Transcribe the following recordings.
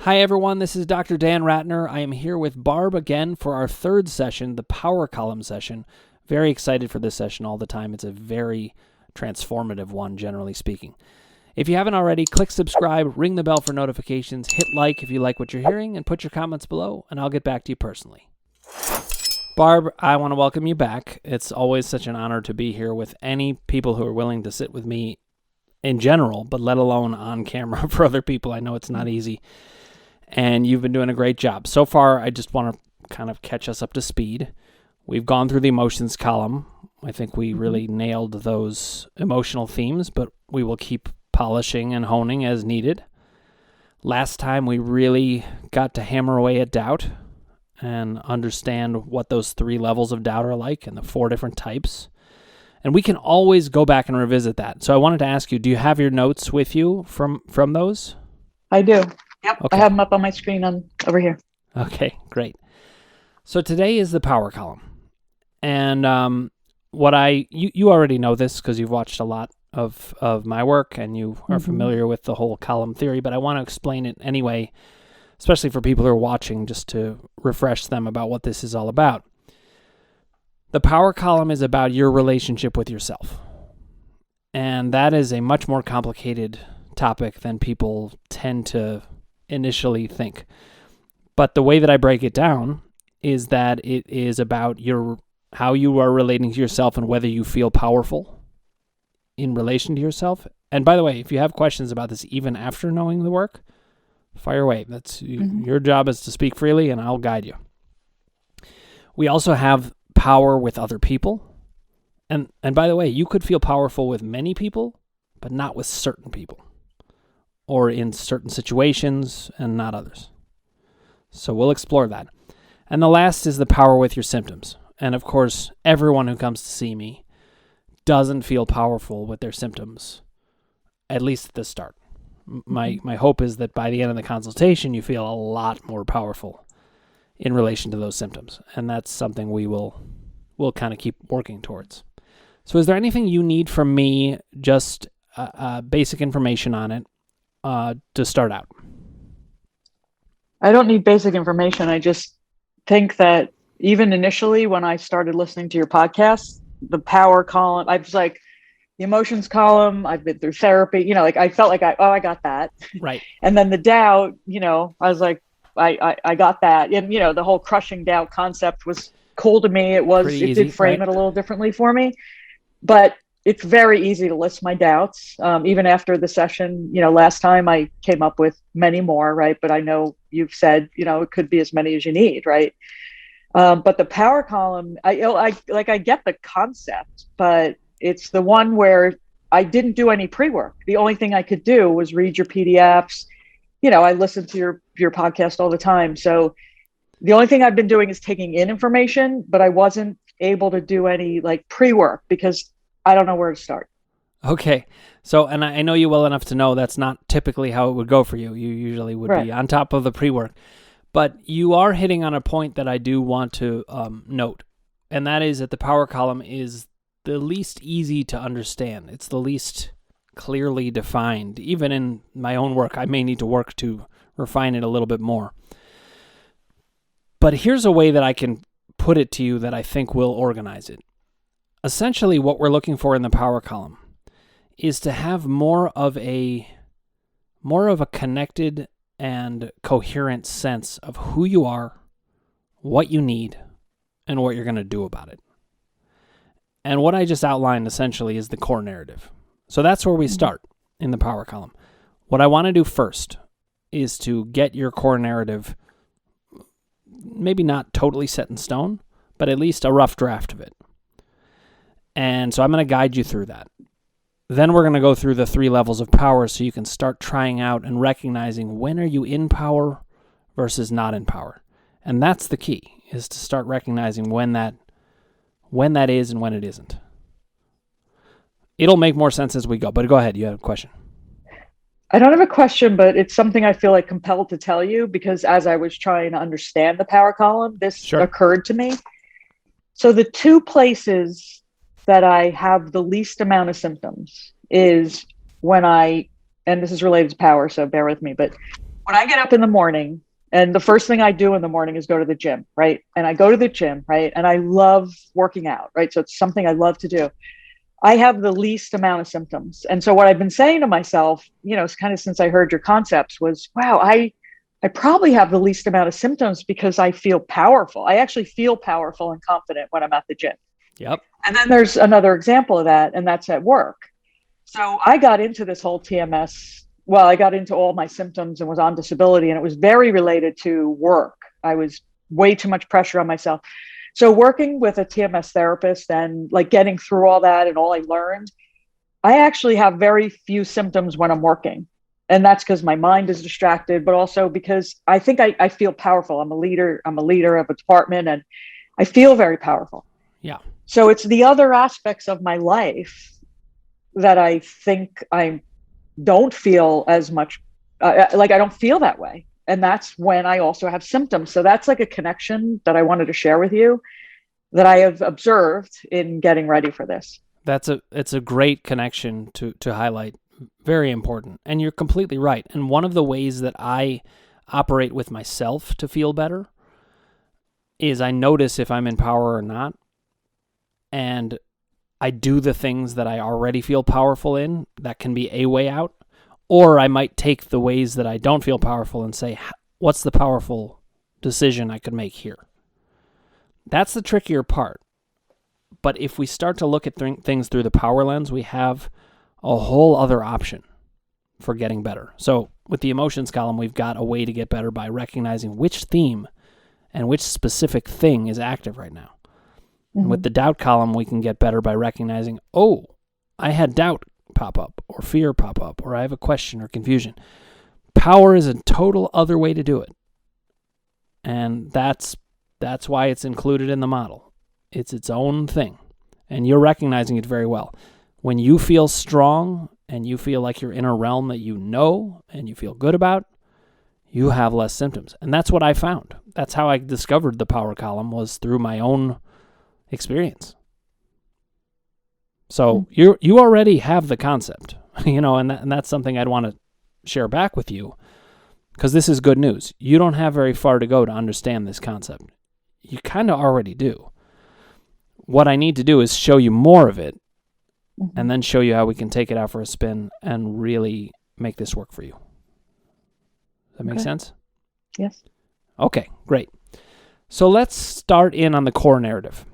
Hi, everyone. This is Dr. Dan Ratner. I am here with Barb again for our third session, the Power Column session. Very excited for this session all the time. It's a very transformative one, generally speaking. If you haven't already, click subscribe, ring the bell for notifications, hit like if you like what you're hearing, and put your comments below, and I'll get back to you personally. Barb, I want to welcome you back. It's always such an honor to be here with any people who are willing to sit with me in general, but let alone on camera for other people. I know it's not easy. And you've been doing a great job. So far, I just want to kind of catch us up to speed. We've gone through the emotions column. I think we really nailed those emotional themes, but we will keep polishing and honing as needed. Last time, we really got to hammer away at doubt and understand what those 3 levels of doubt are like and the 4 different types. And we can always go back and revisit that. So I wanted to ask you, do you have your notes with you from those? I do. Yep. Okay. I have them up on my screen over here. Okay, great. So today is the power column. And you already know this because you've watched a lot of my work and you are familiar with the whole column theory, but I want to explain it anyway, especially for people who are watching, just to refresh them about what this is all about. The power column is about your relationship with yourself. And that is a much more complicated topic than people tend to initially think. But the way that I break it down is that it is about how you are relating to yourself and whether you feel powerful in relation to yourself. And by the way, if you have questions about this even after knowing the work, fire away. That's your job is to speak freely and I'll guide you. We also have power with other people. And by the way, you could feel powerful with many people, but not with certain people, or in certain situations and not others. So we'll explore that. And the last is the power with your symptoms. And of course, everyone who comes to see me doesn't feel powerful with their symptoms, at least at the start. My hope is that by the end of the consultation, you feel a lot more powerful in relation to those symptoms. And that's something we'll kind of keep working towards. So is there anything you need from me, just basic information on it, to start out? I don't need basic information. I just think that even initially when I started listening to your podcast, the power column, I was like, the emotions column, I've been through therapy, I felt like I got that. Right. And then the doubt, I was like, I got that. And, the whole crushing doubt concept was cool to me. It did frame it a little differently for me, but it's very easy to list my doubts. Even after the session, last time I came up with many more, right? But I know you've said, it could be as many as you need, right? But the power column, I get the concept, but it's the one where I didn't do any pre-work. The only thing I could do was read your PDFs. I listen to your podcast all the time. So the only thing I've been doing is taking in information, but I wasn't able to do any pre-work because I don't know where to start. Okay. So, and I know you well enough to know that's not typically how it would go for you. You usually would be on top of the pre-work. But you are hitting on a point that I do want to note, and that is that the power column is the least easy to understand. It's the least clearly defined. Even in my own work, I may need to work to refine it a little bit more. But here's a way that I can put it to you that I think will organize it. Essentially, what we're looking for in the power column is to have more of a connected and coherent sense of who you are, what you need, and what you're going to do about it. And what I just outlined essentially is the core narrative. So that's where we start in the power column. What I want to do first is to get your core narrative, maybe not totally set in stone, but at least a rough draft of it. And so I'm going to guide you through that. Then we're going to go through the 3 levels of power so you can start trying out and recognizing when are you in power versus not in power. And that's the key, is to start recognizing when that is and when it isn't. It'll make more sense as we go, but go ahead. You have a question. I don't have a question, but it's something I feel like compelled to tell you because as I was trying to understand the power column, this occurred to me. So the 2 places that I have the least amount of symptoms is when and this is related to power, so bear with me, but when I get up in the morning, and the first thing I do in the morning is go to the gym, right? And I go to the gym, right? And I love working out, right? So it's something I love to do. I have the least amount of symptoms. And so what I've been saying to myself, it's kind of since I heard your concepts was, wow, I probably have the least amount of symptoms because I feel powerful. I actually feel powerful and confident when I'm at the gym. Yep. And then there's another example of that, and that's at work. So I got into this whole TMS. Well, I got into all my symptoms and was on disability, and it was very related to work. I was way too much pressure on myself. So working with a TMS therapist and like getting through all that and all I learned, I actually have very few symptoms when I'm working. And that's because my mind is distracted, but also because I think I feel powerful. I'm a leader. I'm a leader of a department, and I feel very powerful. Yeah. So it's the other aspects of my life that I think I don't feel as much like I don't feel that way. And that's when I also have symptoms. So that's like a connection that I wanted to share with you that I have observed in getting ready for this. It's a great connection to highlight. Very important. And you're completely right. And one of the ways that I operate with myself to feel better is I notice if I'm in power or not. And I do the things that I already feel powerful in. That can be a way out. Or I might take the ways that I don't feel powerful and say, what's the powerful decision I could make here? That's the trickier part. But if we start to look at things through the power lens, we have a whole other option for getting better. So with the emotions column, we've got a way to get better by recognizing which theme and which specific thing is active right now. Mm-hmm. And with the doubt column, we can get better by recognizing, oh, I had doubt pop up or fear pop up, or I have a question or confusion. Power is a total other way to do it. And that's why it's included in the model. It's its own thing. And you're recognizing it very well. When you feel strong and you feel like you're in a realm that you know and you feel good about, you have less symptoms. And that's what I found. That's how I discovered the power column, was through my own experience. So you already have the concept, and that's something I'd want to share back with you, because this is good news. You don't have very far to go to understand this concept. You kind of already do. What I need to do is show you more of it, and then show you how we can take it out for a spin and really make this work for you. Does that make sense? Yes. Okay, great. So let's start in on the core narrative.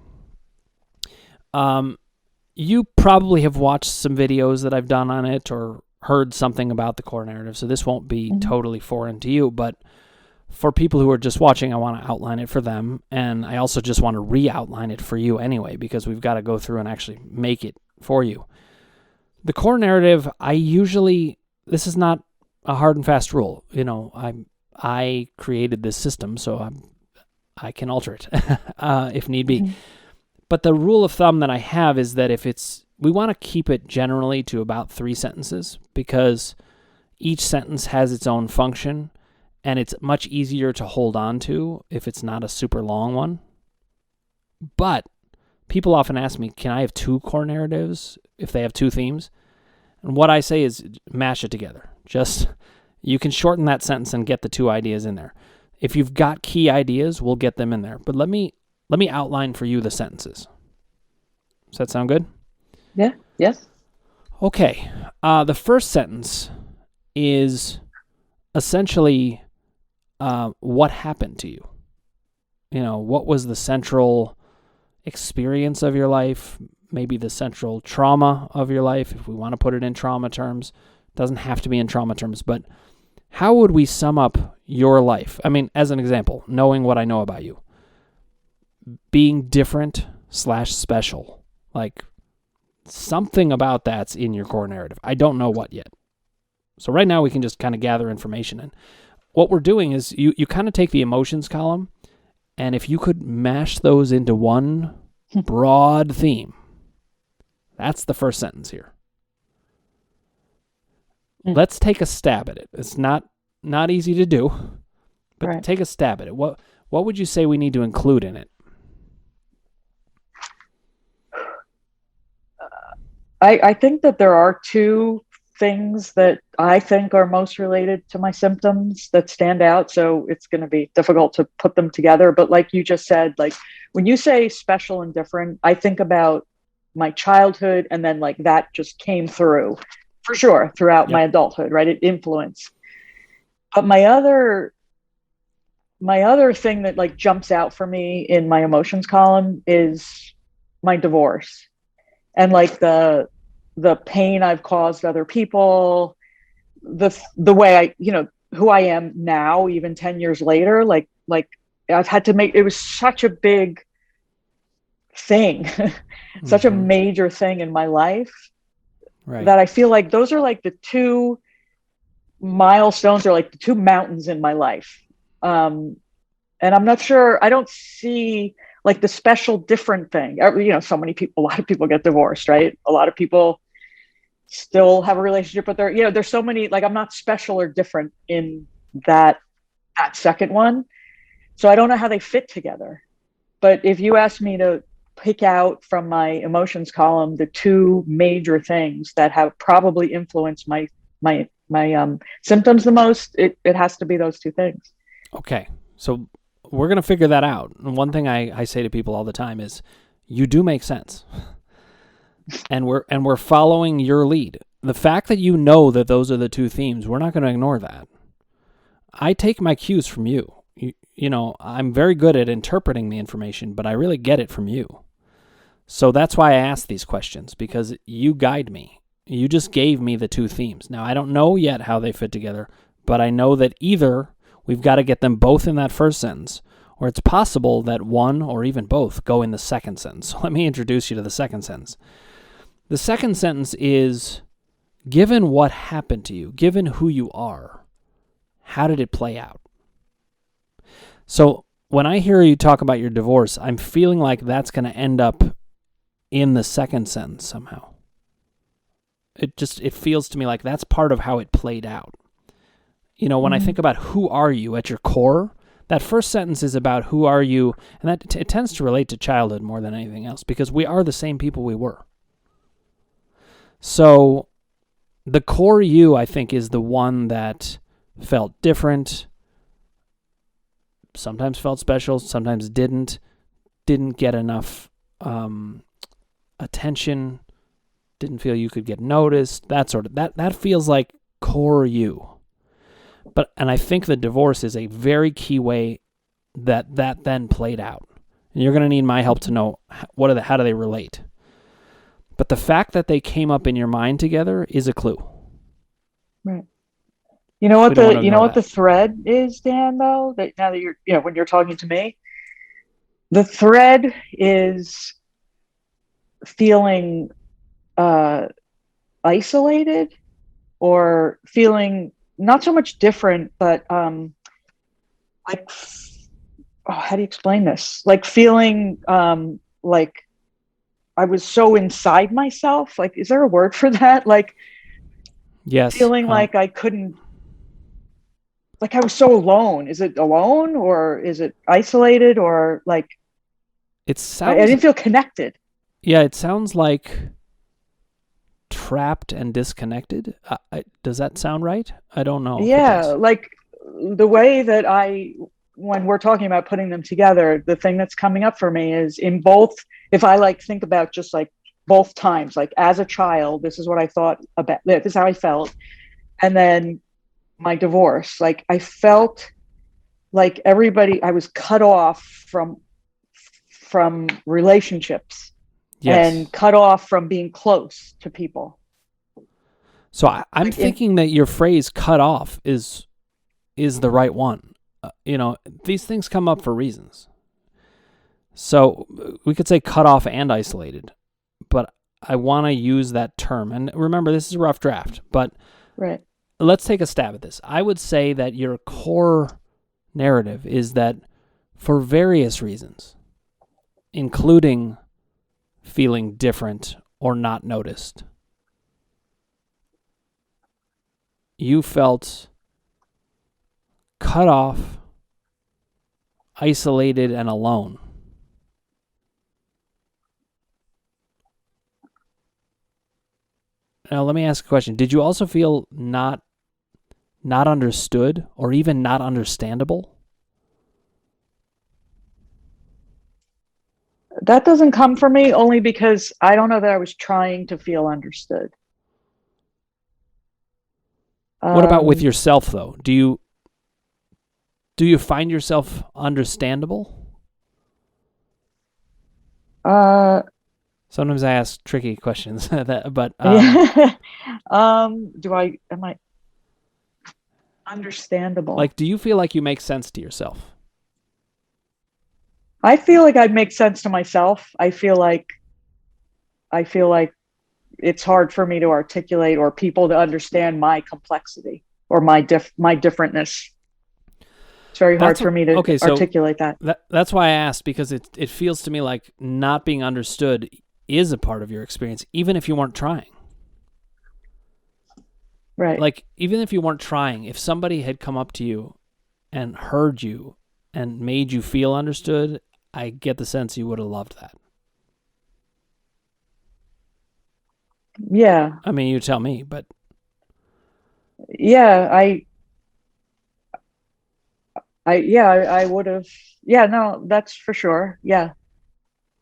You probably have watched some videos that I've done on it or heard something about the core narrative, so this won't be totally foreign to you, but for people who are just watching, I want to outline it for them, and I also just want to re-outline it for you anyway, because we've got to go through and actually make it for you. The core narrative, this is not a hard and fast rule. I created this system, so I can alter it if need be. But the rule of thumb that I have is that we want to keep it generally to about 3 sentences, because each sentence has its own function, and it's much easier to hold on to if it's not a super long one. But people often ask me, can I have 2 core narratives if they have 2 themes? And what I say is mash it together. You can shorten that sentence and get the 2 ideas in there. If you've got key ideas, we'll get them in there. But let me outline for you the sentences. Does that sound good? Yeah. Yes. Okay. The first sentence is essentially what happened to you. What was the central experience of your life, maybe the central trauma of your life, if we want to put it in trauma terms. It doesn't have to be in trauma terms, but how would we sum up your life? I mean, as an example, knowing what I know about you. Being different/special. Like, something about that's in your core narrative. I don't know what yet. So right now we can just kind of gather information. And what we're doing is you kind of take the emotions column, and if you could mash those into one broad theme, that's the first sentence here. Let's take a stab at it. It's not easy to do, but take a stab at it. What would you say we need to include in it? I think that there are 2 things that I think are most related to my symptoms that stand out. So it's going to be difficult to put them together. But like you just said, like when you say special and different, I think about my childhood, and then like that just came through for sure throughout my adulthood, right? It influenced. But my other thing that like jumps out for me in my emotions column is my divorce, and like the pain I've caused other people, the way I, who I am now, even 10 years later, like I've had to make, it was such a big thing, such a major thing in my life, right, that I feel like those are like the two milestones, or like the two mountains in my life. And I'm not sure, I don't see like the special different thing. So many people, a lot of people get divorced, right? A lot of people still have a relationship, but there's so many, like I'm not special or different in that second one. So I don't know how they fit together. But if you ask me to pick out from my emotions column the two major things that have probably influenced my symptoms the most, it has to be those two things. Okay. So we're going to figure that out. And one thing I say to people all the time is, you do make sense. And we're following your lead. The fact that you know that those are the two themes, we're not going to ignore that. I take my cues from you. I'm very good at interpreting the information, but I really get it from you. So that's why I ask these questions, because you guide me. You just gave me the two themes. Now, I don't know yet how they fit together, but I know that either we've got to get them both in that first sentence, or it's possible that one or even both go in the second sentence. So let me introduce you to the second sentence. The second sentence is, given what happened to you, given who you are, how did it play out? So when I hear you talk about your divorce, I'm feeling like that's going to end up in the second sentence somehow. It feels to me like that's part of how it played out. When I think about who are you at your core, that first sentence is about who are you, and that it tends to relate to childhood more than anything else, because we are the same people we were. So the core you, I think, is the one that felt different, sometimes felt special, sometimes didn't get enough attention, didn't feel you could get noticed, that feels like core you. And I think the divorce is a very key way that then played out. And you're going to need my help to know how do they relate. But the fact that they came up in your mind together is a clue. Right. You know what the thread is, Dan, though, that now that you're, when you're talking to me, the thread is feeling isolated, or feeling not so much different, but like, how do you explain this? Like feeling like I was so inside myself. Like, is there a word for that? Like, yes, feeling like I couldn't, like I was so alone. Is it alone, or is it isolated, or like I didn't feel connected? Yeah, it sounds like trapped and disconnected. Does that sound right? I don't know. Yeah, like the way that when we're talking about putting them together, the thing that's coming up for me is in both, if I like think about just like both times, like as a child, this is what I thought about, this is how I felt. And then my divorce, like I felt like I was cut off from relationships. Yes. And cut off from being close to people. So I'm thinking that your phrase "cut off" is the right one. These things come up for reasons. So we could say cut off and isolated, but I want to use that term. And remember, this is a rough draft, but right. Let's take a stab at this. I would say that your core narrative is that for various reasons, including feeling different or not noticed, you felt cut off, isolated, and alone. Now let me ask a question. Did you also feel not understood or even not understandable? That doesn't come from me, only because I don't know that I was trying to feel understood. What about with yourself, though? Do you find yourself understandable? Sometimes I ask tricky questions, but am I understandable? Like, do you feel like you make sense to yourself? I feel like I make sense to myself. I feel like it's hard for me to articulate or people to understand my complexity or my differentness. It's very hard for me to articulate that. That's why I asked, because it feels to me like not being understood is a part of your experience, even if you weren't trying. Right. Like, even if you weren't trying, if somebody had come up to you and heard you and made you feel understood, I get the sense you would have loved that. Yeah. I mean, you tell me, but. Yeah, I would have. Yeah, no, that's for sure. Yeah.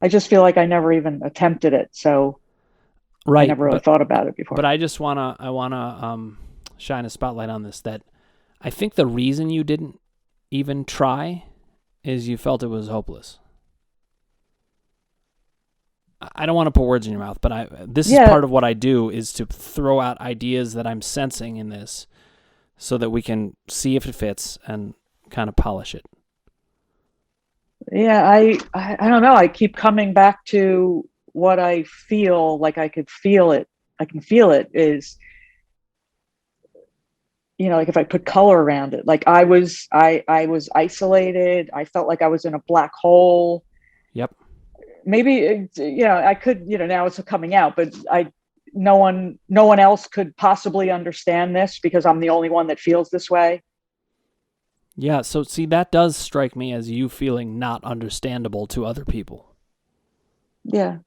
I just feel like I never even attempted it. So right, I never really thought about it before. But I just want to shine a spotlight on this, that I think the reason you didn't even try is you felt it was hopeless. I don't want to put words in your mouth, but this is part of what I do, is to throw out ideas that I'm sensing in this so that we can see if it fits and kind of polish it. Yeah, I don't know. I keep coming back to what I feel like I could feel it. I can feel it is, like if I put color around it, like I was isolated. I felt like I was in a black hole. Yep. Maybe, I could, now it's coming out, but no one else could possibly understand this because I'm the only one that feels this way. Yeah, so see, that does strike me as you feeling not understandable to other people. Yeah.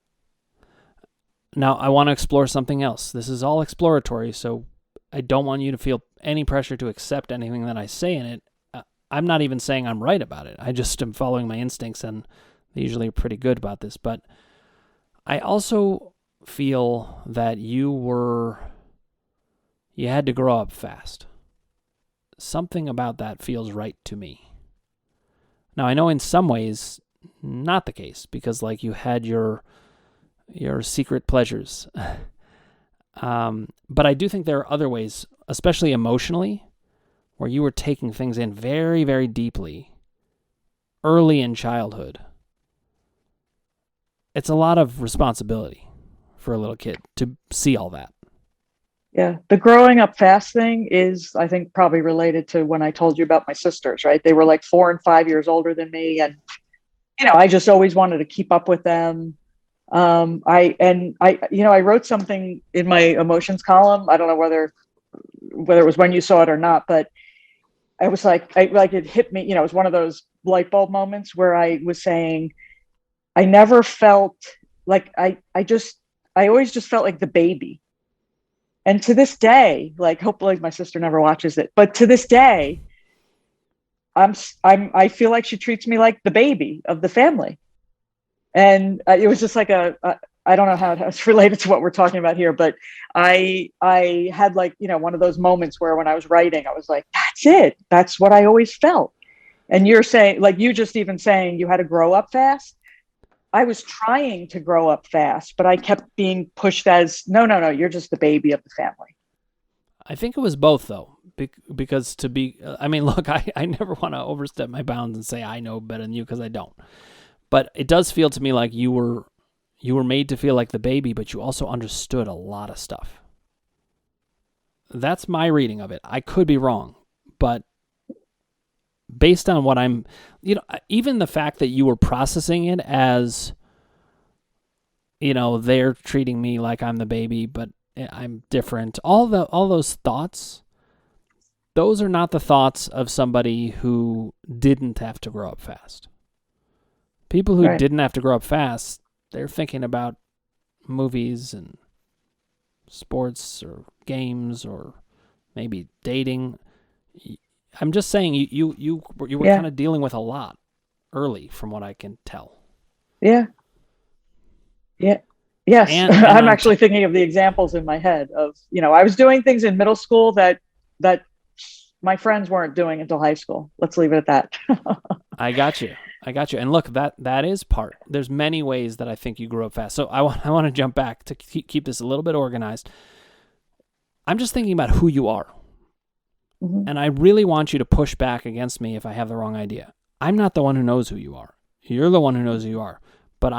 Now, I want to explore something else. This is all exploratory, so I don't want you to feel any pressure to accept anything that I say in it. I'm not even saying I'm right about it. I just am following my instincts, and they usually are pretty good about this. But I also feel that you had to grow up fast. Something about that feels right to me. Now, I know in some ways not the case, because like you had your secret pleasures. But I do think there are other ways, especially emotionally, where you were taking things in very, very deeply early in childhood. It's a lot of responsibility for a little kid to see all that. Yeah. The growing up fast thing is, I think, probably related to when I told you about my sisters, right? They were like 4 and 5 years older than me. And, I just always wanted to keep up with them. I wrote something in my emotions column. I don't know whether it was when you saw it or not, but I was like, it hit me, it was one of those light bulb moments where I was saying, I never felt like I always just felt like the baby. And to this day, like, hopefully my sister never watches it, but to this day, I feel like she treats me like the baby of the family. And it was just like I don't know how it's related to what we're talking about here, but I had like, one of those moments where when I was writing, I was like, that's it. That's what I always felt. And you're saying, like, you just even saying you had to grow up fast. I was trying to grow up fast, but I kept being pushed as, no, you're just the baby of the family. I think it was both, though, because look, I never want to overstep my bounds and say I know better than you, because I don't. But it does feel to me like you were made to feel like the baby, but you also understood a lot of stuff. That's my reading of it. I could be wrong, but based on what I'm, even the fact that you were processing it as, they're treating me like I'm the baby, but I'm different. All those thoughts, those are not the thoughts of somebody who didn't have to grow up fast. People who didn't have to grow up fast, they're thinking about movies and sports or games or maybe dating. I'm just saying you were kind of dealing with a lot early, from what I can tell. Yeah. Yes. And I'm actually thinking of the examples in my head of, I was doing things in middle school that my friends weren't doing until high school. Let's leave it at that. I got you. And look, that is part. There's many ways that I think you grew up fast. So I want to jump back to keep this a little bit organized. I'm just thinking about who you are. Mm-hmm. And I really want you to push back against me if I have the wrong idea. I'm not the one who knows who you are. You're the one who knows who you are. But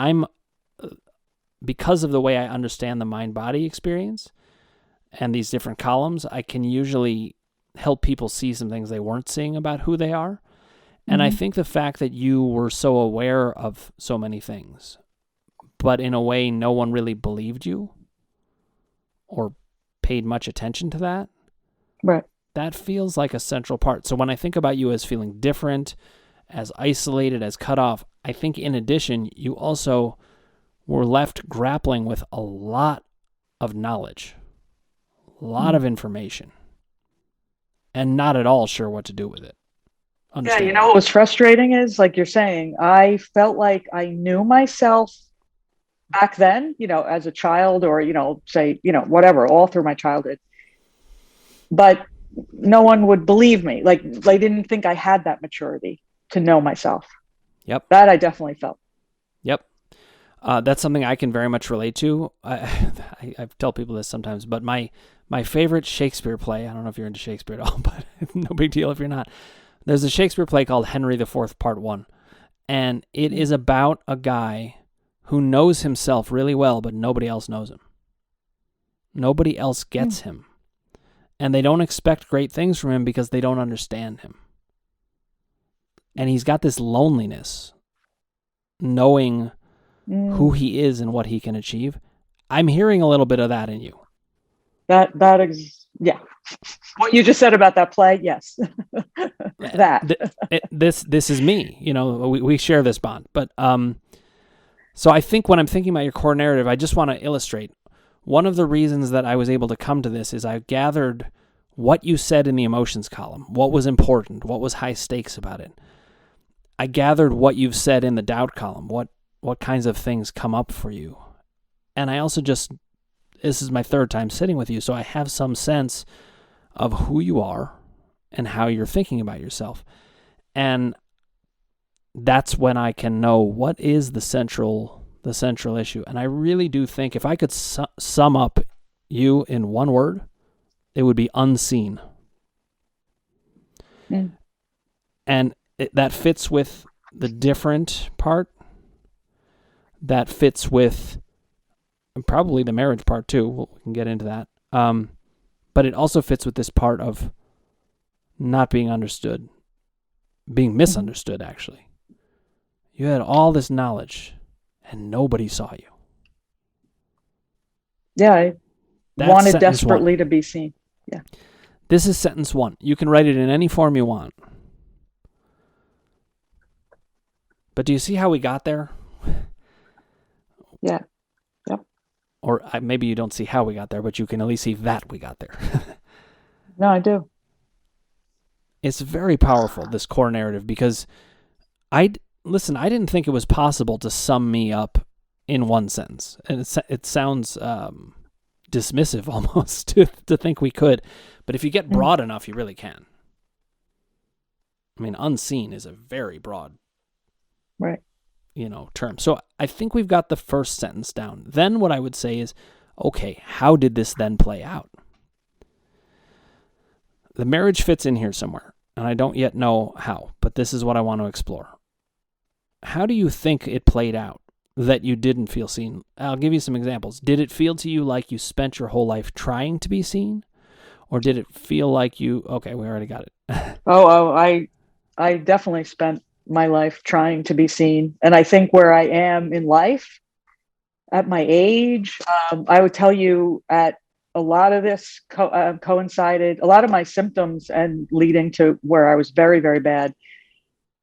because of the way I understand the mind-body experience and these different columns, I can usually help people see some things they weren't seeing about who they are. And I think the fact that you were so aware of so many things, but in a way no one really believed you or paid much attention to that, right? That feels like a central part. So when I think about you as feeling different, as isolated, as cut off, I think in addition, you also were left grappling with a lot of knowledge, a lot of information, and not at all sure what to do with it. Yeah, what was frustrating is, like you're saying, I felt like I knew myself back then, as a child, or, say, whatever, all through my childhood. But no one would believe me. Like, they didn't think I had that maturity to know myself. Yep. That I definitely felt. Yep. That's something I can very much relate to. I tell people this sometimes, but my favorite Shakespeare play, I don't know if you're into Shakespeare at all, but no big deal if you're not. There's a Shakespeare play called Henry IV, Part 1, and it is about a guy who knows himself really well, but nobody else knows him. Nobody else gets him, and they don't expect great things from him because they don't understand him. And he's got this loneliness, knowing who he is and what he can achieve. I'm hearing a little bit of that in you. Yeah. What you just said about that play, yes. This is me. We share this bond. But so I think when I'm thinking about your core narrative, I just want to illustrate. One of the reasons that I was able to come to this is I gathered what you said in the emotions column, what was important, what was high stakes about it. I gathered what you've said in the doubt column, what kinds of things come up for you. And I also this is my third time sitting with you, so I have some sense of who you are and how you're thinking about yourself. And that's when I can know what is the central issue. And I really do think if I could sum up you in one word, it would be unseen. And that fits with the different part. That fits with probably the marriage part too. We can get into that. But it also fits with this part of not being understood, being misunderstood, actually. You had all this knowledge and nobody saw you. Yeah, I wanted desperately to be seen. Yeah. This is sentence 1. You can write it in any form you want. But do you see how we got there? Yeah. Yep. Or maybe you don't see how we got there, but you can at least see that we got there. No, I do. It's very powerful, this core narrative, because I didn't think it was possible to sum me up in one sentence. And it sounds dismissive almost to think we could. But if you get broad enough, you really can. I mean, unseen is a very broad term. So I think we've got the first sentence down. Then what I would say is, okay, how did this then play out? The marriage fits in here somewhere, and I don't yet know how, but this is what I want to explore. How do you think it played out that you didn't feel seen? I'll give you some examples. Did it feel to you like you spent your whole life trying to be seen? Or did it feel like okay, we already got it. I definitely spent my life trying to be seen. And I think where I am in life, at my age, I would tell you at a lot of this coincided, a lot of my symptoms and leading to where I was very, very bad.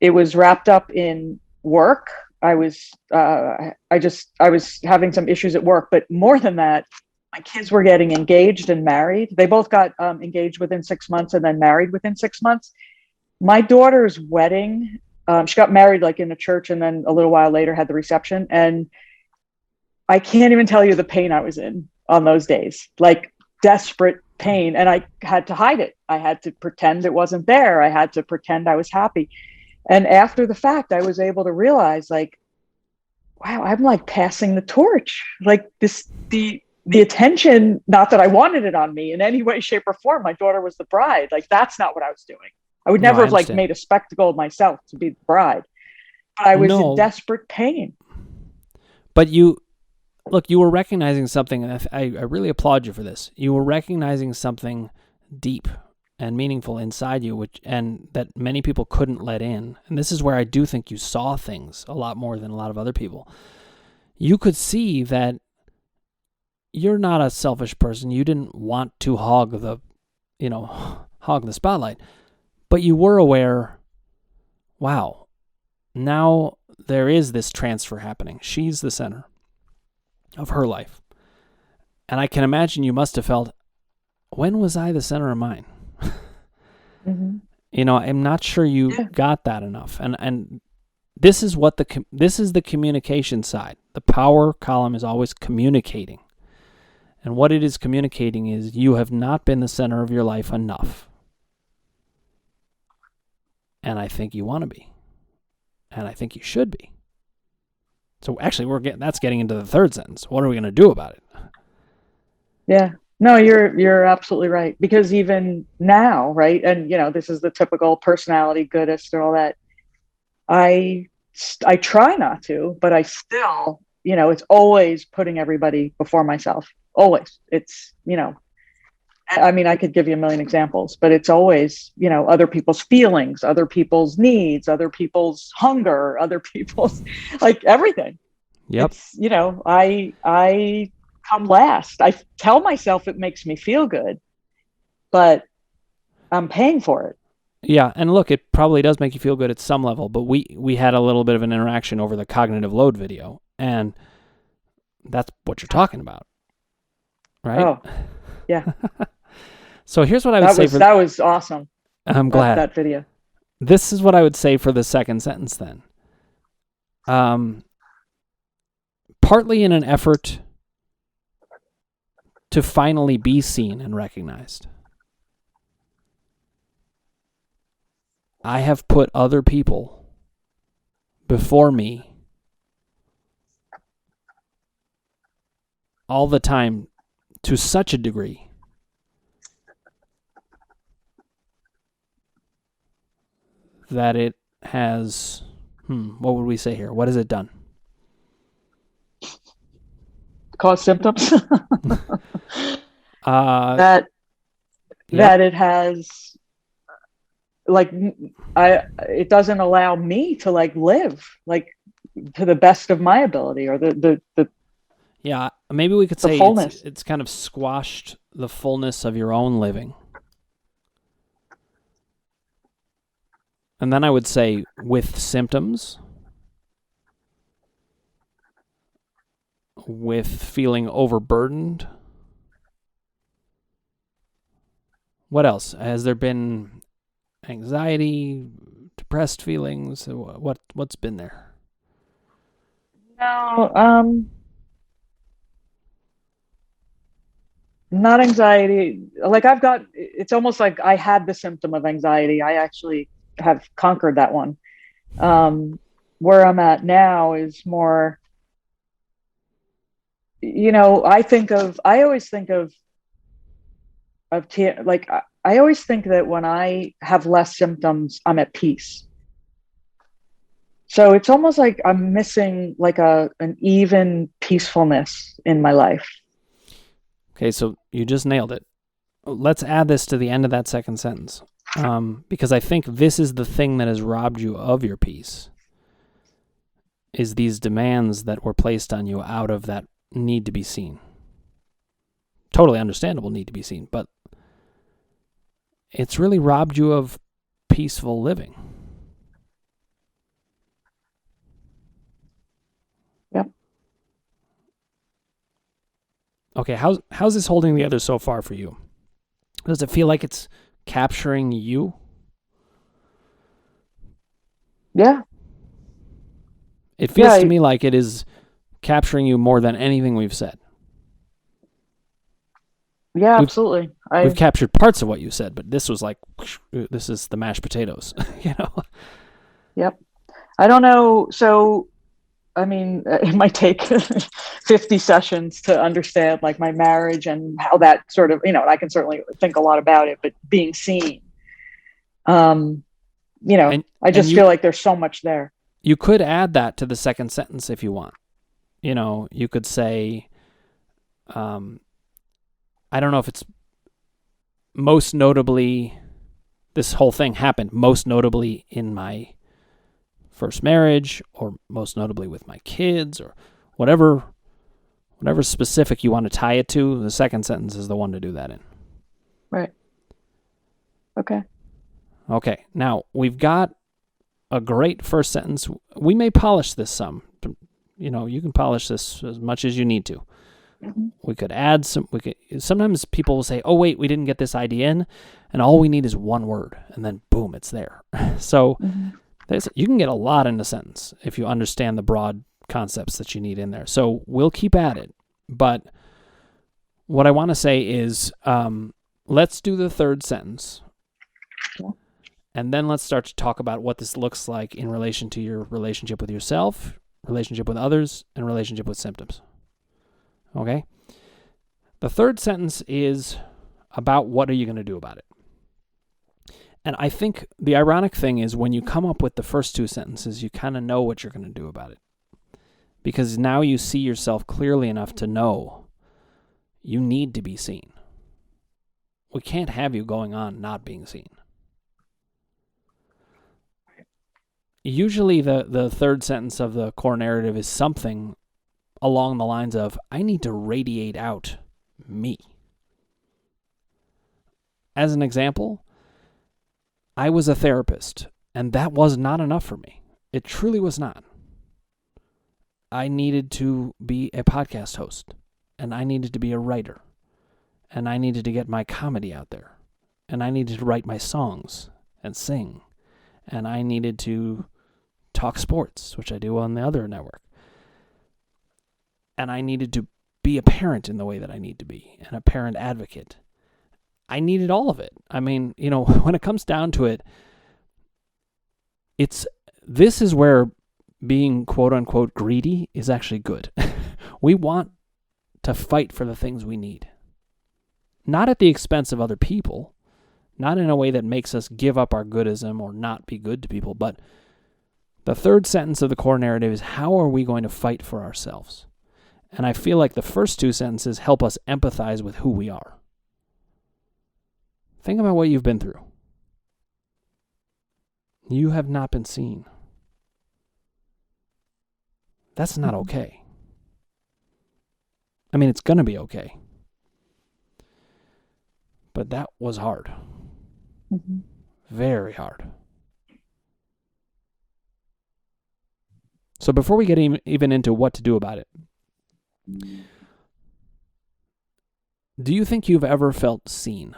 It was wrapped up in work. I was having some issues at work, but more than that, My kids were getting engaged and married. They both got engaged within 6 months and then married within 6 months. My daughter's wedding, she got married like in a church, and then a little while later had the reception. And I can't even tell you the pain I was in on those days, like desperate pain. And I had to hide it. I had to pretend it wasn't there. I had to pretend I was happy. And after the fact, I was able to realize, like, wow, I'm like passing the torch. Like the attention, not that I wanted it on me in any way, shape, or form. My daughter was the bride. Like, that's not what I was doing. I would No, never I have like understand. made a spectacle of myself to be the bride. But I was in No, desperate pain. but look, you were recognizing something, and I really applaud you for this. You were recognizing something deep and meaningful inside you, and that many people couldn't let in. And this is where I do think you saw things a lot more than a lot of other people. You could see that you're not a selfish person. You didn't want to hog the spotlight, but you were aware, wow, now there is this transfer happening. She's the center of her life. And I can imagine you must have felt, when was I the center of mine? Mm-hmm. I'm not sure you got that enough. And this is the communication side. The power column is always communicating. And what it is communicating is you have not been the center of your life enough. And I think you want to be. And I think you should be. So actually that's getting into the third sentence. What are we going to do about it? Yeah. No, you're absolutely right. Because even now, right? And this is the typical personality goodist and all that. I try not to, but I still, it's always putting everybody before myself. Always. It's, I mean, I could give you a million examples, but it's always, other people's feelings, other people's needs, other people's hunger, other people's, like, everything. Yep. It's, I come last. I tell myself it makes me feel good, but I'm paying for it. Yeah, and look, it probably does make you feel good at some level, but we had a little bit of an interaction over the cognitive load video, and that's what you're talking about, right? Oh, yeah. So here's what I would say that was awesome. I'm glad. That video. This is what I would say for the second sentence then. Partly in an effort to finally be seen and recognized, I have put other people before me all the time to such a degree that it has, what would we say here? What has it done? Cause symptoms. Yep. That it has, like, it doesn't allow me to, like, live, like, to the best of my ability, or the yeah, maybe we could say fullness. It's kind of squashed the fullness of your own living. And then I would say with symptoms, with feeling overburdened. What else? Has there been anxiety, depressed feelings? What's been there? No, not anxiety. Like, it's almost like I had the symptom of anxiety. I actually have conquered that one. Where I'm at now is more, I always think of like, I always think that when I have less symptoms, I'm at peace. So it's almost like I'm missing, like, an even peacefulness in my life. Okay, so you just nailed it. Let's add this to the end of that second sentence, because I think this is the thing that has robbed you of your peace, is these demands that were placed on you out of that need to be seen. Totally understandable need to be seen, but it's really robbed you of peaceful living. Yep. Okay, how's this holding together so far for you? Does it feel like it's capturing you? Yeah. It feels to me like it is capturing you more than anything we've said. Yeah, absolutely. We've captured parts of what you said, but this was like, this is the mashed potatoes, you know? Yep. I don't know. So, I mean, it might take 50 sessions to understand like my marriage and how that sort of, I can certainly think a lot about it, but being seen, I just feel like there's so much there. You could add that to the second sentence if you want. You could say, I don't know if it's most notably, this whole thing happened most notably in my first marriage, or most notably with my kids, or whatever specific you want to tie it to. The second sentence is the one to do that in. Right. Okay. Now, we've got a great first sentence. We may polish this some. You can polish this as much as you need to. Mm-hmm. We could add some. Sometimes people will say, "Oh, wait, we didn't get this idea in," and all we need is one word, and then boom, it's there. So you can get a lot in a sentence if you understand the broad concepts that you need in there. So we'll keep at it. But what I want to say is, let's do the third sentence, and then let's start to talk about what this looks like in relation to your relationship with yourself, relationship with others, and relationship with symptoms. Okay? The third sentence is about what are you going to do about it. And I think the ironic thing is when you come up with the first two sentences, you kind of know what you're going to do about it. Because now you see yourself clearly enough to know you need to be seen. We can't have you going on not being seen. Usually the third sentence of the core narrative is something along the lines of, I need to radiate out me. As an example, I was a therapist, and that was not enough for me. It truly was not. I needed to be a podcast host, and I needed to be a writer, and I needed to get my comedy out there, and I needed to write my songs and sing, and I needed to talk sports, which I do on the other network. And I needed to be a parent in the way that I need to be, and a parent advocate. I needed all of it. I mean, when it comes down to it, this is where being quote unquote greedy is actually good. We want to fight for the things we need. Not at the expense of other people, not in a way that makes us give up our goodism or not be good to people, but the third sentence of the core narrative is, how are we going to fight for ourselves? And I feel like the first two sentences help us empathize with who we are. Think about what you've been through. You have not been seen. That's not okay. I mean, it's going to be okay. But that was hard. Mm-hmm. Very hard. So before we get even into what to do about it, do you think you've ever felt seen?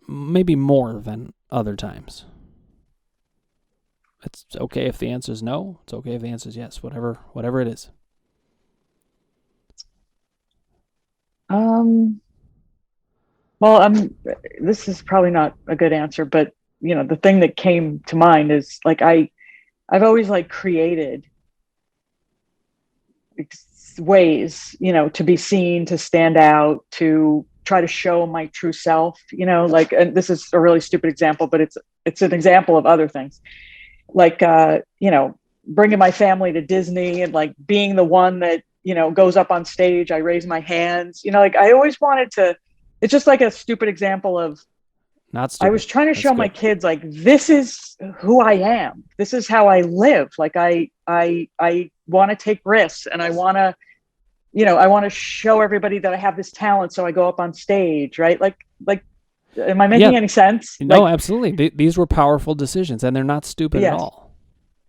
Maybe more than other times. It's okay if the answer is no. It's okay if the answer is yes. Whatever it is. Well, this is probably not a good answer, but the thing that came to mind is like I've always like created ways, to be seen, to stand out, to try to show my true self, and this is a really stupid example, but it's an example of other things. Like, bringing my family to Disney and like being the one that, goes up on stage, I raise my hands, like I always wanted to, it's just like a stupid example of, not stupid. I was trying to show my kids, like, this is who I am. This is how I live. Like I want to take risks, and I want to show everybody that I have this talent. So I go up on stage, right? Like, am I making any sense? No, absolutely. These were powerful decisions, and they're not stupid at all.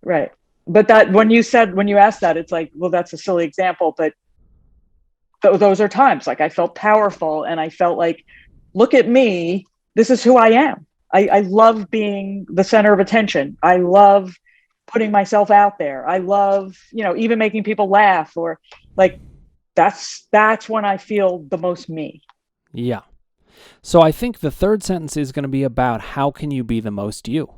Right. But that when you asked that, it's like, well, that's a silly example, but those are times like I felt powerful and I felt like, look at me, this is who I am. I love being the center of attention. I love putting myself out there. I love, even making people laugh, or like, that's when I feel the most me. Yeah. So I think the third sentence is going to be about how can you be the most you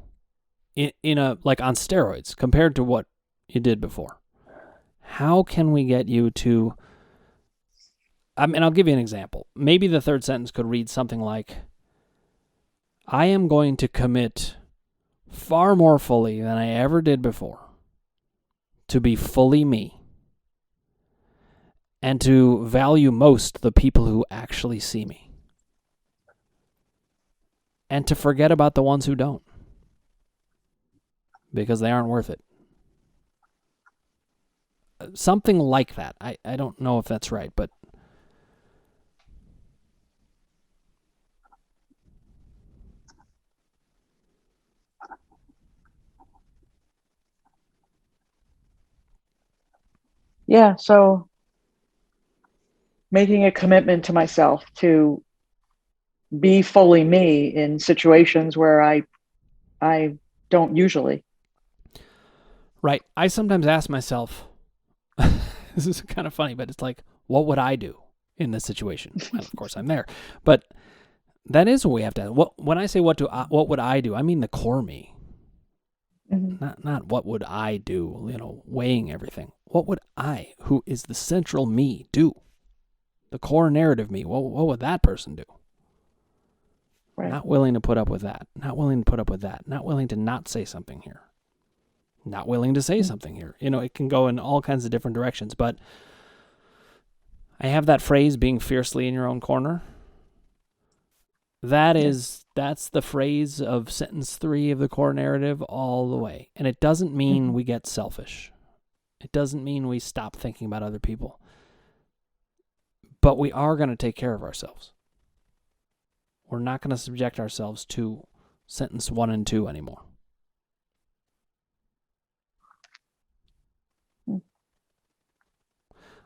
in a, like, on steroids compared to what you did before. How can we get you to, I mean, I'll give you an example. Maybe the third sentence could read something like, I am going to commit far more fully than I ever did before to be fully me and to value most the people who actually see me and to forget about the ones who don't because they aren't worth it. Something like that. I don't know if that's right, but Yeah. So making a commitment to myself to be fully me in situations where I don't usually. right. I sometimes ask myself, this is kind of funny, but it's like, what would I do in this situation? Well, of course I'm there, but that is what we have to. When I say what would I do, I mean the core me. Not what would I do, weighing everything. What would I, who is the central me, do? The core narrative me, what would that person do? Right. Not willing to put up with that. Not willing to put up with that. Not willing to not say something here. Not willing to say something here. It can go in all kinds of different directions, but I have that phrase, being fiercely in your own corner. That's the phrase of sentence 3 of the core narrative all the way. And it doesn't mean we get selfish. It doesn't mean we stop thinking about other people. But we are going to take care of ourselves. We're not going to subject ourselves to sentence 1 and 2 anymore.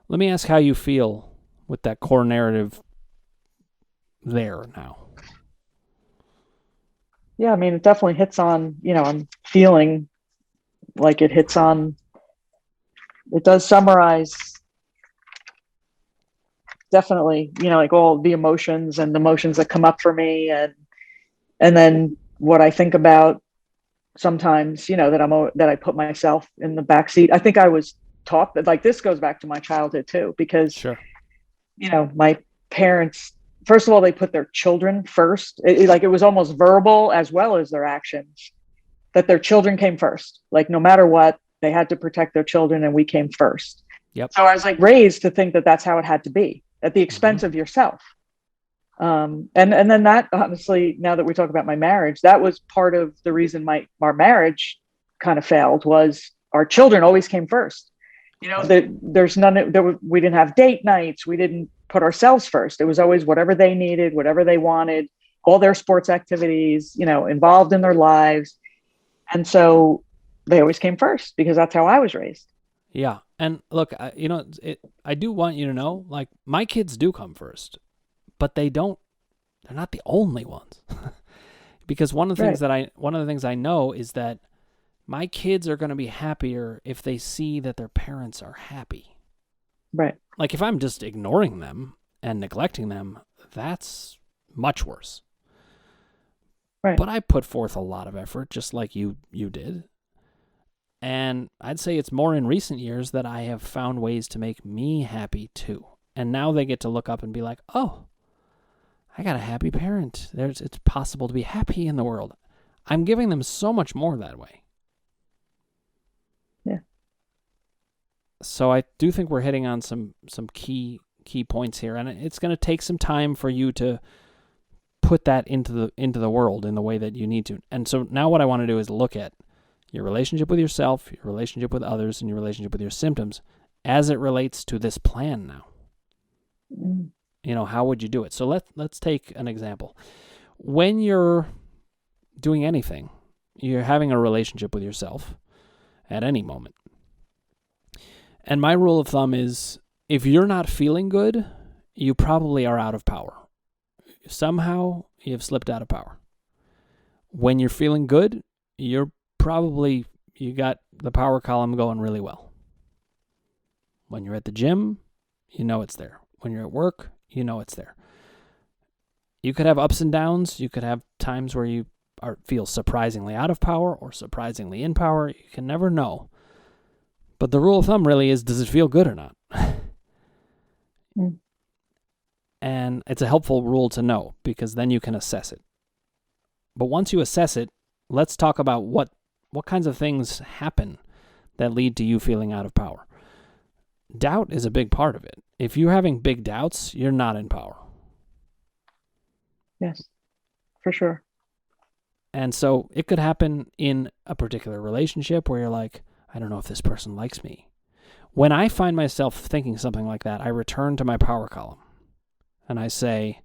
Let me ask how you feel with that core narrative there now. Yeah, I mean, it definitely hits on, I'm feeling like it does summarize definitely, like all the emotions and the emotions that come up for me. And then what I think about sometimes, that I put myself in the backseat. I think I was taught that, like, this goes back to my childhood too, because, sure. My parents, first of all, they put their children first. It was almost verbal as well as their actions, that their children came first. Like, no matter what, they had to protect their children, and we came first. Yep. So I was like raised to think that that's how it had to be, at the expense of yourself. And then that, honestly, now that we talk about my marriage, that was part of the reason our marriage kind of failed, was our children always came first. There's none, we didn't have date nights. We didn't put ourselves first. It was always whatever they needed, whatever they wanted, all their sports activities, involved in their lives. And so they always came first because that's how I was raised. Yeah. And look, I do want you to know, like, my kids do come first, but they're not the only ones. Because one of the things I know is that my kids are going to be happier if they see that their parents are happy. Right. Like, if I'm just ignoring them and neglecting them, that's much worse. Right. But I put forth a lot of effort, just like you did. And I'd say it's more in recent years that I have found ways to make me happy too. And now they get to look up and be like, oh, I got a happy parent. It's possible to be happy in the world. I'm giving them so much more that way. Yeah. So I do think we're hitting on some key points here, and it's going to take some time for you to put that into the world in the way that you need to. And so now what I want to do is look at your relationship with yourself, your relationship with others, and your relationship with your symptoms as it relates to this plan now. How would you do it? So let's take an example. When you're doing anything, you're having a relationship with yourself at any moment. And my rule of thumb is if you're not feeling good, you probably are out of power. Somehow you've slipped out of power. When you're feeling good, you got the power column going really well. When you're at the gym, you know it's there. When you're at work, you know it's there. You could have ups and downs. You could have times where you feel surprisingly out of power or surprisingly in power. You can never know. But the rule of thumb really is, does it feel good or not? And it's a helpful rule to know, because then you can assess it. But once you assess it, let's talk about what kinds of things happen that lead to you feeling out of power. Doubt is a big part of it. If you're having big doubts, you're not in power. Yes, for sure. And so it could happen in a particular relationship where you're like, I don't know if this person likes me. When I find myself thinking something like that, I return to my power column and I say,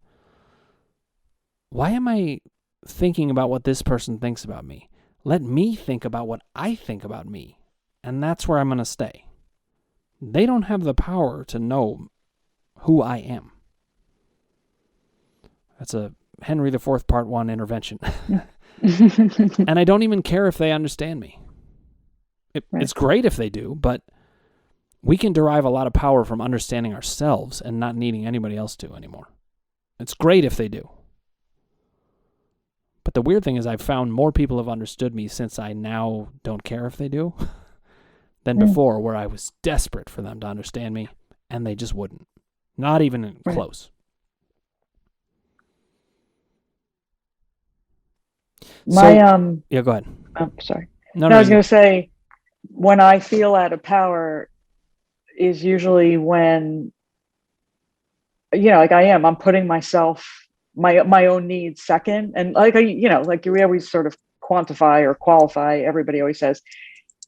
why am I thinking about what this person thinks about me? Let me think about what I think about me. And that's where I'm going to stay. They don't have the power to know who I am. That's a Henry IV Part 1 intervention. And I don't even care if they understand me. It's great if they do, but we can derive a lot of power from understanding ourselves and not needing anybody else to anymore. It's great if they do. But the weird thing is I've found more people have understood me since I now don't care if they do than before, where I was desperate for them to understand me and they just wouldn't. Not even close. Yeah, go ahead. I'm sorry. No, I was going to say, when I feel out of power is usually when, I'm putting myself, my own needs second. And we always sort of quantify or qualify. Everybody always says,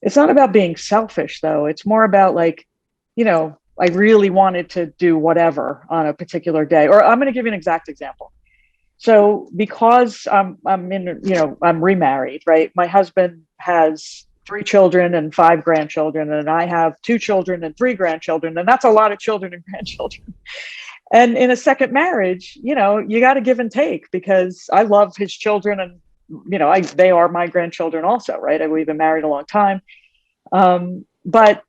it's not about being selfish though. It's more about I really wanted to do whatever on a particular day, or I'm going to give you an exact example. So because I'm remarried, right? My husband has 3 children and 5 grandchildren, and I have 2 children and 3 grandchildren, and that's a lot of children and grandchildren. And in a second marriage, you got to give and take, because I love his children, and they are my grandchildren also, right? We've been married a long time, but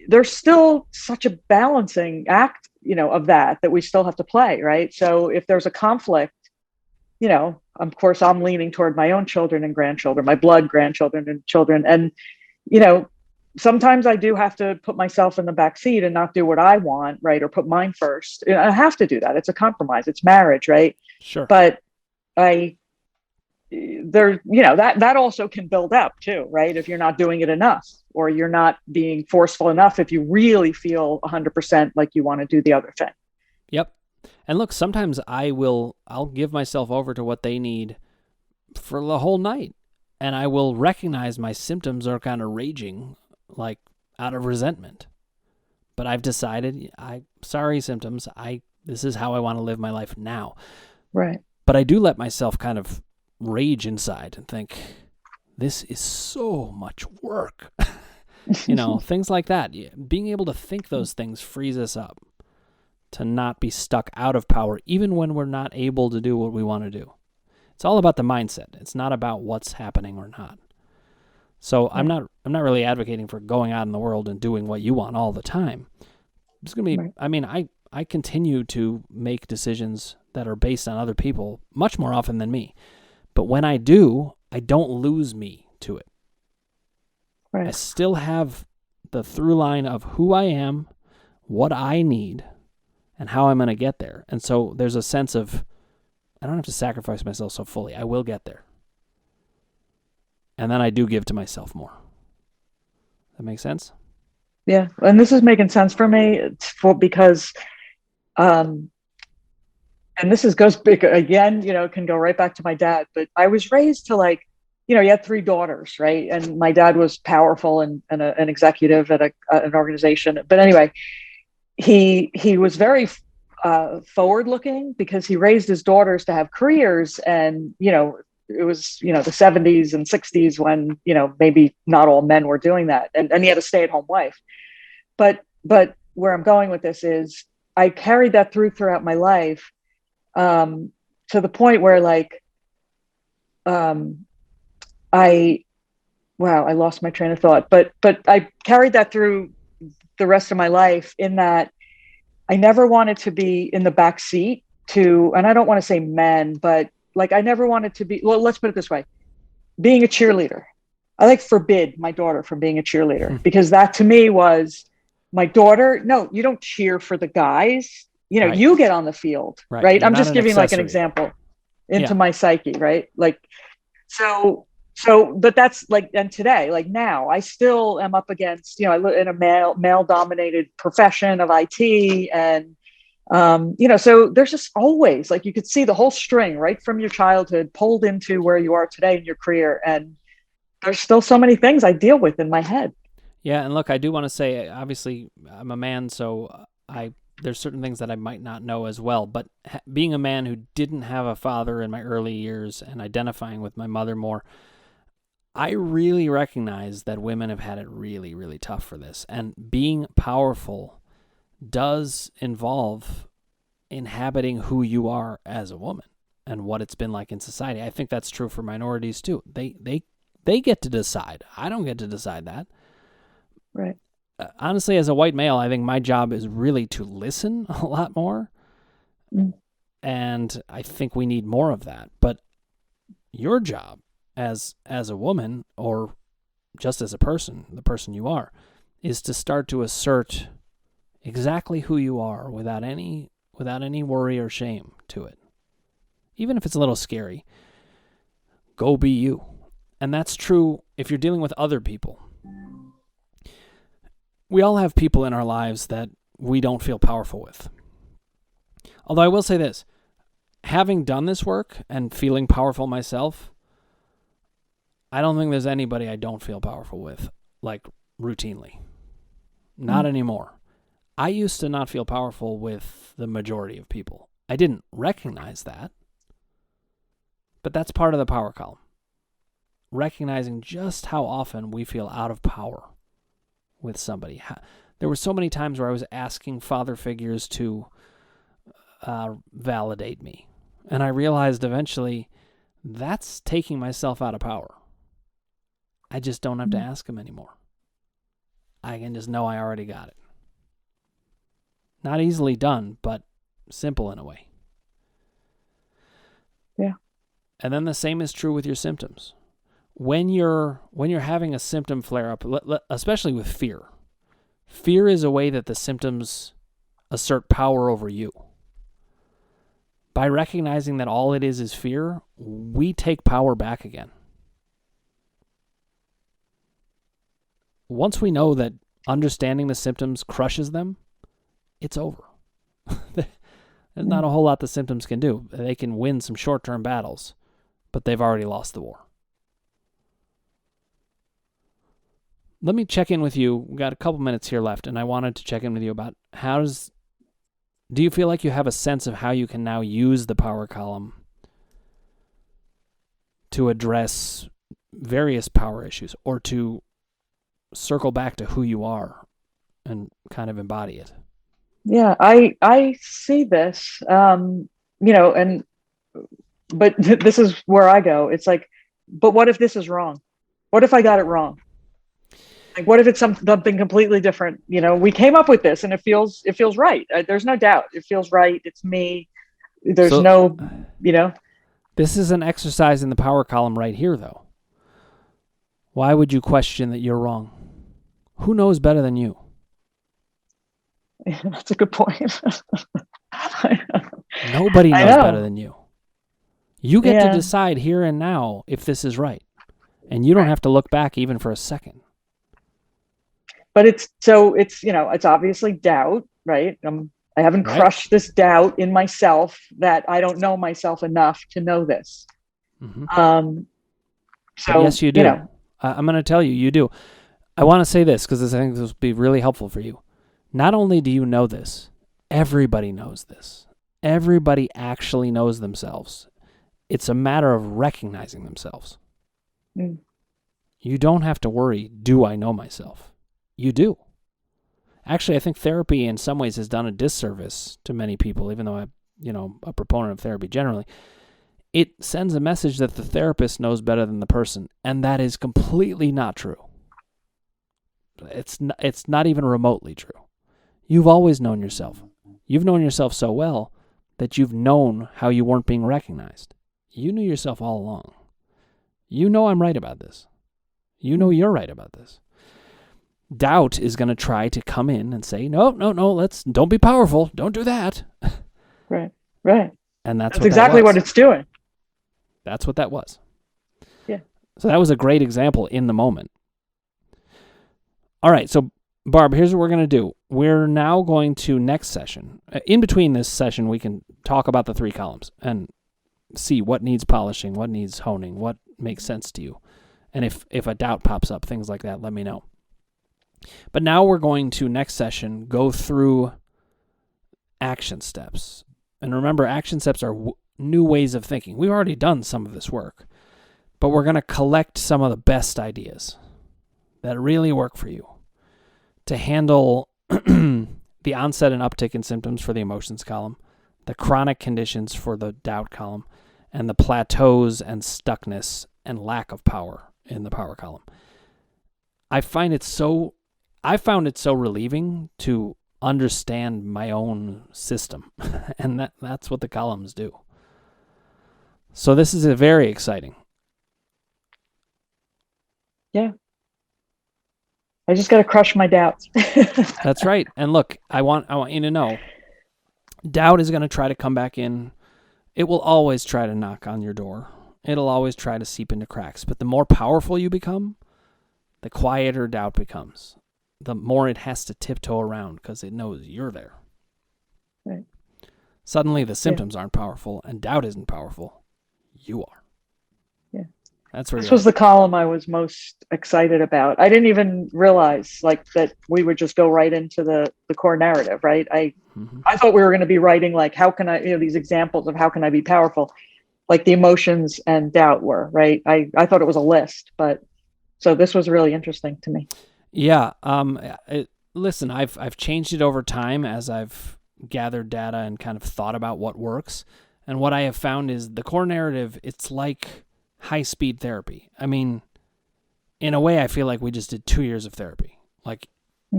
there's still such a balancing act, of that we still have to play, right? So if there's a conflict, of course, I'm leaning toward my own children and grandchildren, my blood grandchildren and children. And, sometimes I do have to put myself in the back seat and not do what I want, right? Or put mine first. I have to do that. It's a compromise. It's marriage, right? Sure. But that also can build up too, right? If you're not doing it enough, or you're not being forceful enough, if you really feel 100% like you want to do the other thing. Yep. And look, sometimes I'll give myself over to what they need for the whole night. And I will recognize my symptoms are kind of raging, like out of resentment. But I've decided, sorry symptoms, this is how I want to live my life now. Right. But I do let myself kind of rage inside and think, this is so much work. Things like that. Being able to think those things frees us up to not be stuck out of power, even when we're not able to do what we want to do. It's all about the mindset. It's not about what's happening or not. So I'm not really advocating for going out in the world and doing what you want all the time. It's going to be, I continue to make decisions that are based on other people much more often than me. But when I do, I don't lose me to it. Right. I still have the through line of who I am, what I need, and how I'm going to get there. And so there's a sense of, I don't have to sacrifice myself so fully. I will get there. And then I do give to myself more. That make sense? Yeah. And this is making sense for me because, and this goes big again, can go right back to my dad, but I was raised to he had 3 daughters, right? And my dad was powerful and an executive at an organization. But anyway, he was very forward looking because he raised his daughters to have careers. And, it was, the 70s and 60s when, maybe not all men were doing that. And he had a stay-at-home wife. But where I'm going with this is I carried that throughout my life, to the point where like, I wow, I lost my train of thought, but I carried that through the rest of my life, in that I never wanted to be in the back seat to, and I don't want to say men, but like I never wanted to be, well, let's put it this way, being a cheerleader. I like forbid my daughter from being a cheerleader, because that to me was, my daughter, no, you don't cheer for the guys. You know, Right. you get on the field, Right. right? You're I'm not just an giving like an accessory. example into Yeah. my psyche, right? Like, so, but that's like, and today, like now, I still am up against, I live in a male dominated profession of IT, and so there's just always, like, you could see the whole string right from your childhood pulled into where you are today in your career, and there's still so many things I deal with in my head. Yeah, and look, I do want to say, obviously, I'm a man, so there's certain things that I might not know as well. But being a man who didn't have a father in my early years and identifying with my mother more, I really recognize that women have had it really, really tough for this. And being powerful does involve inhabiting who you are as a woman and what it's been like in society. I think that's true for minorities too. They get to decide. I don't get to decide that. Right. Honestly, as a white male, I think my job is really to listen a lot more. Mm. And I think we need more of that. But your job as a woman, or just as a person, the person you are, is to start to assert exactly who you are without any worry or shame to it. Even if it's a little scary, go be you. And that's true if you're dealing with other people. We all have people in our lives that we don't feel powerful with. Although I will say this, having done this work and feeling powerful myself, I don't think there's anybody I don't feel powerful with, like routinely. Not anymore. I used to not feel powerful with the majority of people. I didn't recognize that, but that's part of the power column. Recognizing just how often we feel out of power with somebody. There were so many times where I was asking father figures to validate me. And I realized eventually that's taking myself out of power. I just don't have to ask them anymore. I can just know I already got it. Not easily done, but simple in a way. Yeah. And then the same is true with your symptoms. When you're having a symptom flare up, especially with fear, fear is a way that the symptoms assert power over you. By recognizing that all it is fear, we take power back again. Once we know that understanding the symptoms crushes them, it's over. There's not a whole lot the symptoms can do. They can win some short-term battles, but they've already lost the war. Let me check in with you. We've got a couple minutes here left, and I wanted to check in with you about do you feel like you have a sense of how you can now use the power column to address various power issues, or to circle back to who you are and kind of embody it? Yeah, I see this, but this is where I go. It's like, but what if this is wrong? What if I got it wrong? Like, what if it's something completely different? We came up with this and it feels right. There's no doubt. It feels right. It's me. There's This is an exercise in the power column right here, though. Why would you question that you're wrong? Who knows better than you? That's a good point. Nobody knows better than you. You get to decide here and now if this is right. And you don't have to look back even for a second. But it's obviously doubt, right? I haven't crushed this doubt in myself that I don't know myself enough to know this. Mm-hmm. So yes, you do. I'm going to tell you, you do. I want to say this because I think this will be really helpful for you. Not only do you know this, everybody knows this. Everybody actually knows themselves. It's a matter of recognizing themselves. You don't have to worry, do I know myself? You do. Actually, I think therapy in some ways has done a disservice to many people, even though I'm, a proponent of therapy generally. It sends a message that the therapist knows better than the person, and that is completely not true. It's not even remotely true. You've always known yourself. You've known yourself so well that you've known how you weren't being recognized. You knew yourself all along. You know I'm right about this. You know you're right about this. Doubt is going to try to come in and say, no, don't be powerful. Don't do that. Right. And that's exactly what it's doing. That's what that was. Yeah. So that was a great example in the moment. All right, so Barb, here's what we're going to do. We're now going to next session. In between this session, we can talk about the 3 columns and see what needs polishing, what needs honing, what makes sense to you. And if a doubt pops up, things like that, let me know. But now we're going to, next session, go through action steps. And remember, action steps are new ways of thinking. We've already done some of this work, but we're going to collect some of the best ideas that really work for you to handle the onset and uptick in symptoms for the emotions column, the chronic conditions for the doubt column, and the plateaus and stuckness and lack of power in the power column. I found it so relieving to understand my own system, and that's what the columns do. So this is very exciting. Yeah. I just got to crush my doubts. That's right. And look, I want you to know, doubt is going to try to come back in. It will always try to knock on your door. It'll always try to seep into cracks. But the more powerful you become, the quieter doubt becomes. The more it has to tiptoe around because it knows you're there. Right. Suddenly the symptoms aren't powerful and doubt isn't powerful. You are. Yeah. That's where this was the column I was most excited about. I didn't even realize that we would just go right into the core narrative, right? I thought we were going to be writing how can I, these examples of how can I be powerful, like the emotions and doubt were, right? I thought it was a list, but so this was really interesting to me. Yeah. Listen, I've changed it over time as I've gathered data and kind of thought about what works. And what I have found is the core narrative, it's like high-speed therapy. I mean, in a way, I feel like we just did 2 years of therapy,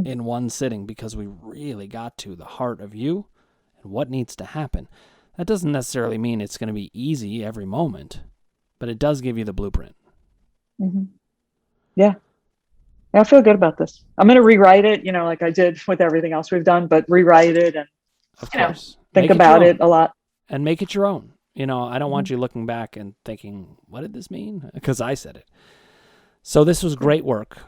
in one sitting, because we really got to the heart of you and what needs to happen. That doesn't necessarily mean it's going to be easy every moment, but it does give you the blueprint. Mm-hmm. Yeah. I feel good about this. I'm going to rewrite it, like I did with everything else we've done, but rewrite it and of course. Think about it a lot. And make it your own. I don't want you looking back and thinking, what did this mean? Because I said it. So this was great work.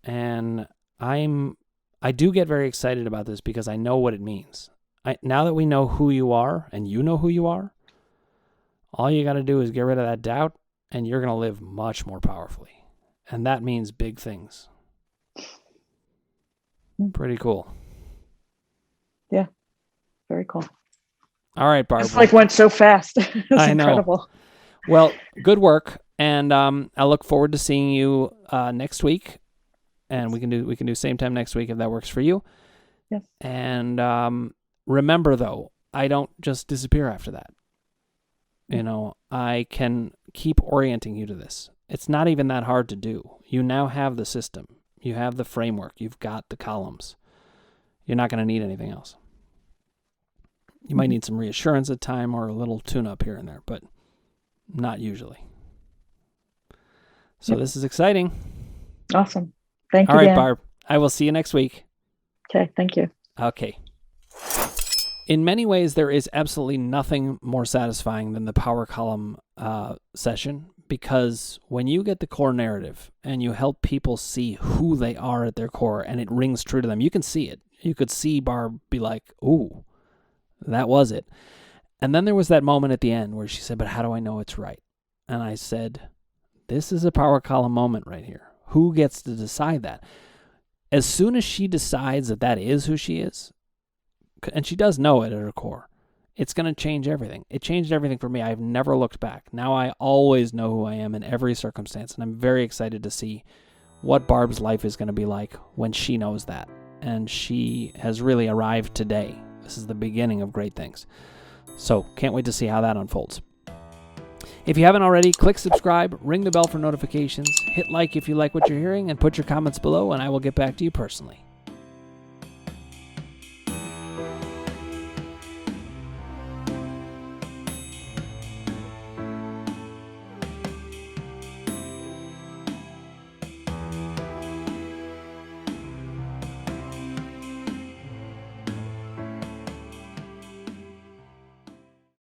And I do get very excited about this because I know what it means. Now that we know who you are and you know who you are, all you got to do is get rid of that doubt and you're going to live much more powerfully. And that means big things. Pretty cool. Yeah. Very cool. All right, Barb. It's went so fast. It's incredible. Well, good work. And I look forward to seeing you next week. And we can do same time next week if that works for you. Yes. And remember, though, I don't just disappear after that. I can keep orienting you to this. It's not even that hard to do. You now have the system. You have the framework. You've got the columns. You're not going to need anything else. You might need some reassurance at time or a little tune-up here and there, but not usually. So This is exciting. Awesome. Thank you. All right, Barb. I will see you next week. Okay, thank you. Okay. In many ways, there is absolutely nothing more satisfying than the power column session, because when you get the core narrative and you help people see who they are at their core and it rings true to them, you can see it. You could see Barb be like, ooh, that was it. And then there was that moment at the end where she said, but how do I know it's right? And I said, this is a power column moment right here. Who gets to decide that? As soon as she decides that is who she is, and she does know it at her core, it's going to change everything. It changed everything for me. I've never looked back. Now I always know who I am in every circumstance, and I'm very excited to see what Barb's life is going to be like when she knows that. and she has really arrived today. This is the beginning of great things. So can't wait to see how that unfolds. If you haven't already, click subscribe, ring the bell for notifications, hit like if you like what you're hearing, and put your comments below, and I will get back to you personally.